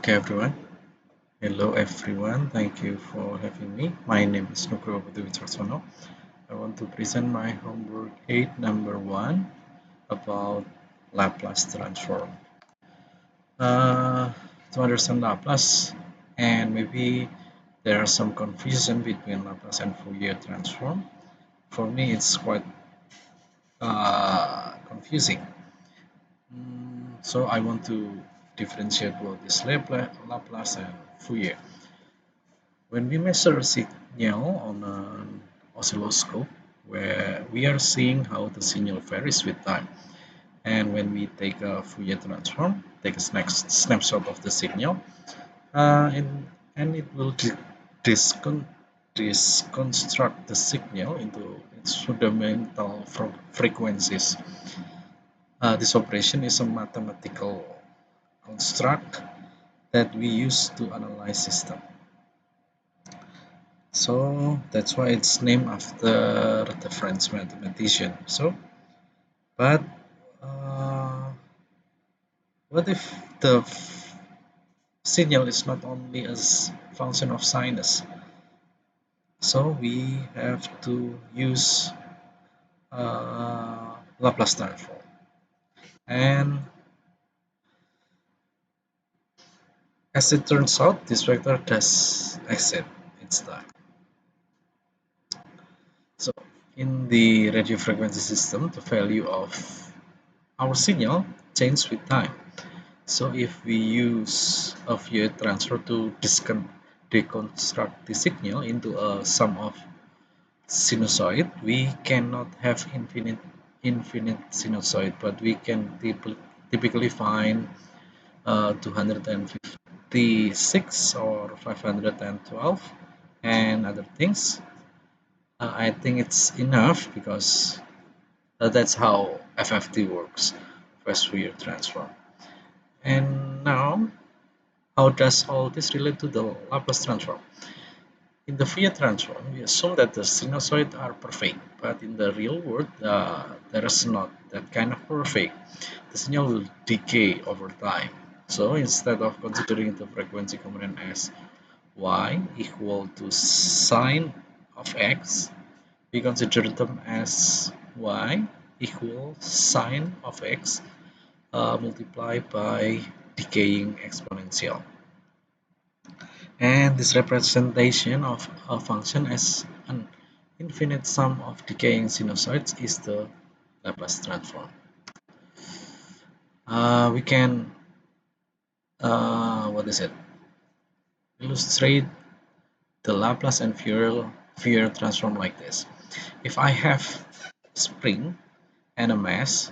Okay, everyone. Hello, everyone. Thank you for having me. My name is Nugroho Wicaksono. I want to present my homework 8 number 1 about Laplace transform. Uh, to understand Laplace, and maybe there are some confusion between Laplace and Fourier transform. For me, it's quite confusing. So I want to differentiate what is Laplace and Fourier. When we measure a signal on an oscilloscope, where we are seeing how the signal varies with time, and when we take a Fourier transform, take a snapshot of the signal, and it will disconstruct the signal into its fundamental frequencies. This operation is a mathematical construct that we use to analyze system. So that's why it's named after the French mathematician. But uh, what if the signal is not only a function of sinus? So we have to use Laplace transform. And as it turns out, this vector does exist its time. So in the radio frequency system, the value of our signal changes with time. So if we use a Fourier transform to deconstruct the signal into a sum of sinusoid, we cannot have infinite sinusoid, but we can typically find 256 or 512 and other things. I think it's enough because that's how FFT works, fast Fourier transform. And now, how does all this relate to the Laplace transform? In the Fourier transform, we assume that the sinusoids are perfect, but in the real world, there is not that kind of perfect. The signal will decay over time. So instead of considering the frequency component as y equal to sine of x, we consider them as y equal sine of x multiplied by decaying exponential. And this representation of a function as an infinite sum of decaying sinusoids is the Laplace transform. We can what is it? Illustrate the Laplace and Fourier transform like this. If I have spring and a mass,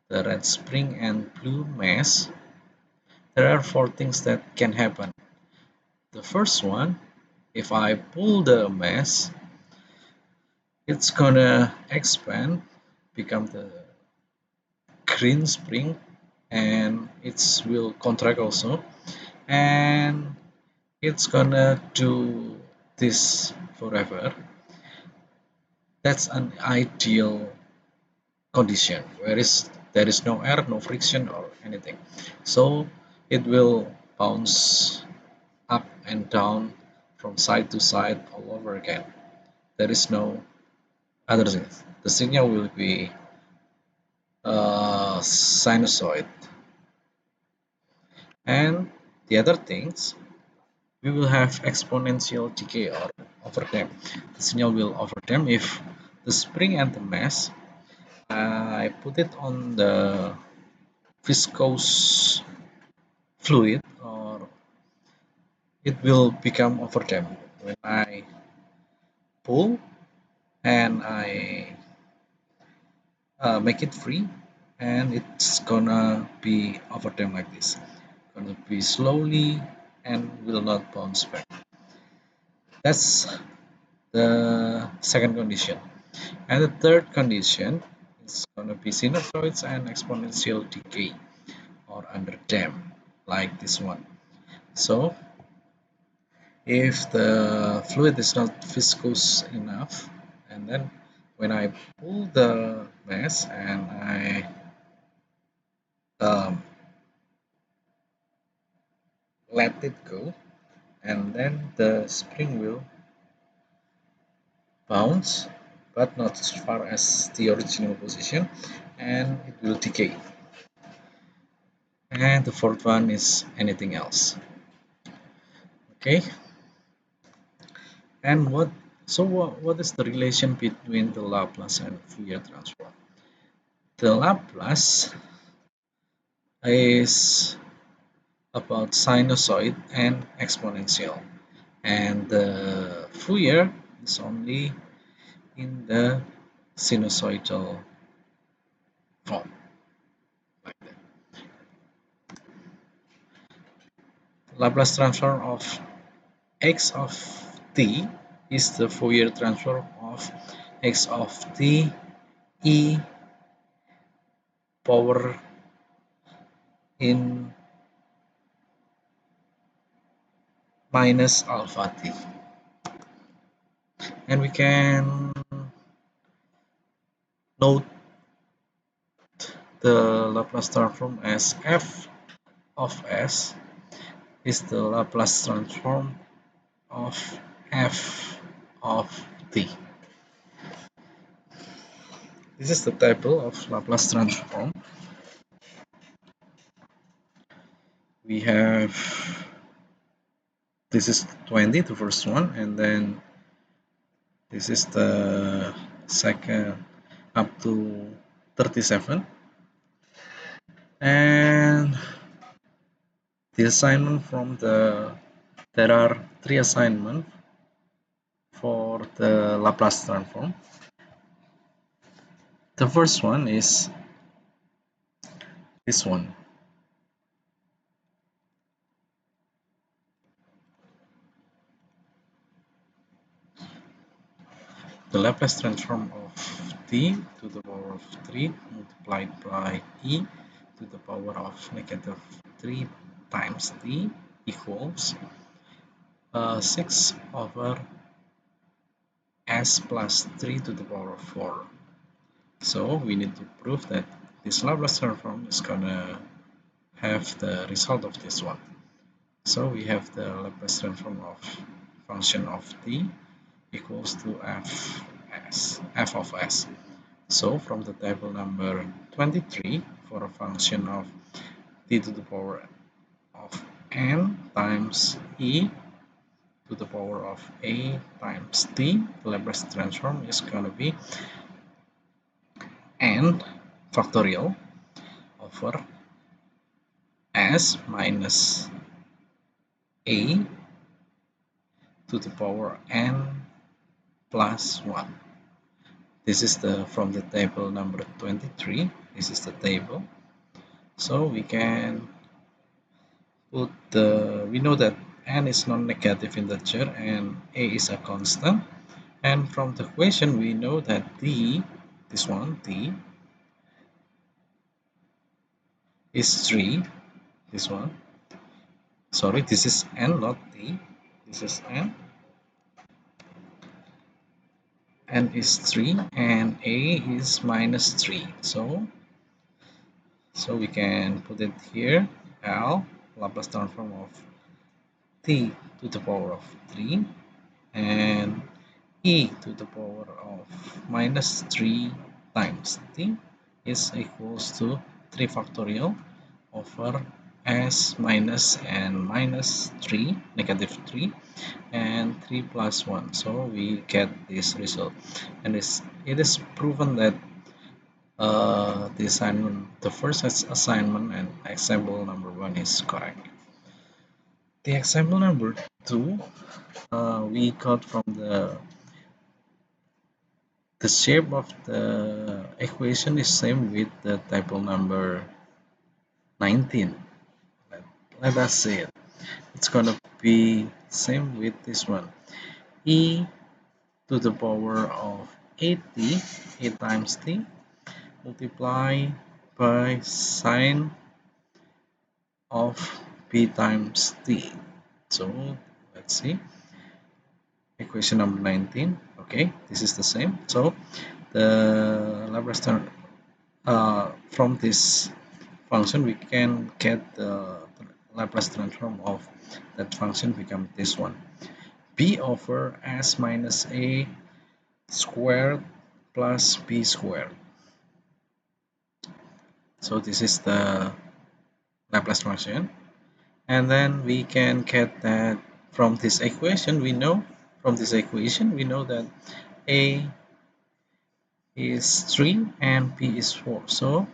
the red spring and blue mass, there are four things that can happen. The first one, if I pull the mass, it's gonna expand, become the green spring, and it will contract also, and it's gonna do this forever. That's an ideal condition where there is no air, no friction or anything. So it will bounce up and down from side to side all over again. There is no other things. The signal will be sinusoid. And the other things, we will have exponential decay or overdamp. The signal will overdamp if the spring and the mass, I put it on the viscous fluid, or it will become overdamp when I pull and I make it free, and it's gonna be overdamp like this. Gonna be slowly and will not bounce back. That's the second condition. And the third condition is gonna be sinusoids and exponential decay or underdamp like this one. So if the fluid is not viscous enough, and then when I pull the mass and I um, let it go, and then the spring will bounce, but not as far as the original position, and it will decay. And the fourth one is anything else. Okay, and what is the relation between the Laplace and Fourier transform? The Laplace is about sinusoid and exponential, and the Fourier is only in the sinusoidal form, like that. Laplace transform of x of t is the Fourier transform of x of t e power in minus alpha t, and we can note the Laplace transform as f of s is the Laplace transform of f of t. This is the table of Laplace transform. We have, this is 20, the first one, and then this is the second up to 37. And the assignment from there are three assignments for the Laplace transform. The first one is this one. The Laplace transform of t to the power of 3 multiplied by e to the power of negative 3 times t equals 6 over s plus 3 to the power of 4. So we need to prove that this Laplace transform is gonna have the result of this one. So we have the Laplace transform of function of t equals to f of s. So from the table number 23, for a function of t to the power of n times e to the power of a times t, the Laplace transform is going to be n factorial over s minus a to the power n plus 1. This is the from the table number 23. This is the table. So we can put we know that n is non-negative integer and a is a constant. And from the equation we know that t, this one, t is 3. This one, sorry, this is n, not t. This is n. N is 3 and a is minus 3. So we can put it here. L, Laplace transform of t to the power of 3 and e to the power of minus 3 times t is equals to 3 factorial over s minus and minus 3, negative 3, and 3 plus 1. So we get this result, and it is proven that the first assignment and example number 1 is correct. The example number 2, we got from the shape of the equation is same with the table number 19. Let us see it. It's gonna be same with this one. E to the power of 8t, 8 times t, multiply by sine of b times t. So let's see. Equation number 19. Okay, this is the same. So the Laplace from this function we can get the Laplace transform of that function become this one: b over s minus a squared plus b squared. So this is the Laplace function, and then we can get that from this equation. We know that a is 3 and b is 4. So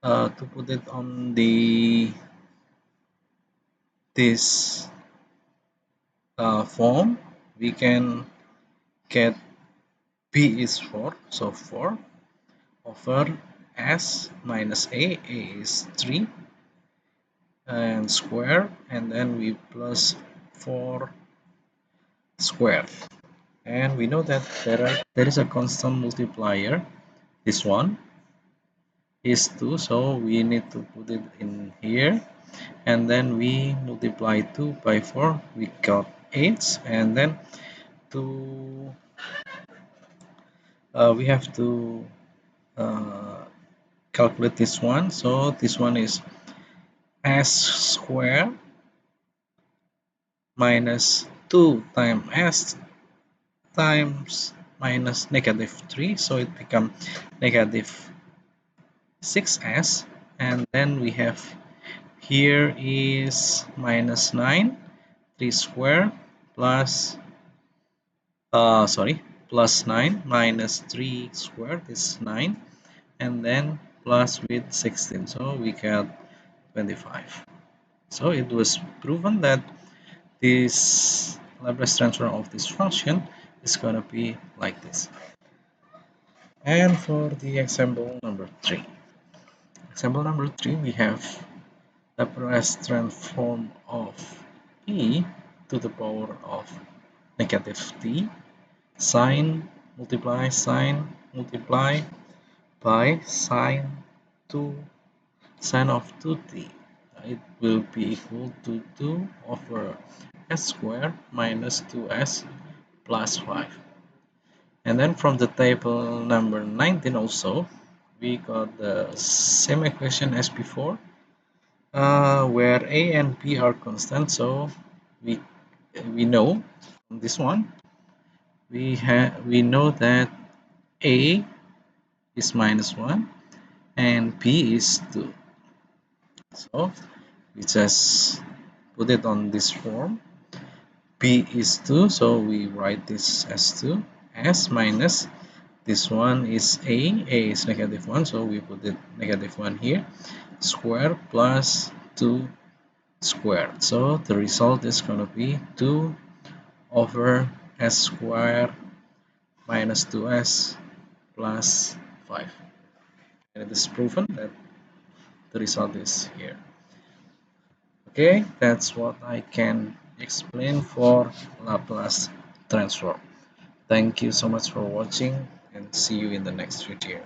to put it on this form, we can get b is 4, so 4 over s minus a is 3 and square, and then we plus 4 squared. And we know that there is a constant multiplier. This one is 2, so we need to put it in here, and then we multiply 2 by 4, we got 8, and then to we have to uh, calculate this one. So this one is s square minus 2 times s times minus negative 3, so it becomes negative 6s, and then we have here is minus 9, 3 square plus plus 9 minus 3 squared is 9, and then plus with 16, so we got 25. So it was proven that this Laplace transform of this function is going to be like this. And for the example number 3, we have Laplace transform of e to the power of negative t sine multiply by sine of 2t. It will be equal to 2 over s squared minus 2s plus 5. And then from the table number 19 also, we got the same equation as before, where a and b are constant. So we know from this one, we know that a is minus 1 and b is 2. So we just put it on this form. B is 2, so we write this as 2. S minus this one is a is negative 1, so we put it negative 1 here. Square plus 2 squared. So the result is going to be 2 over s squared minus 2s plus 5. And it is proven that the result is here. Okay, that's what I can explain for Laplace transform. Thank you so much for watching, and see you in the next video.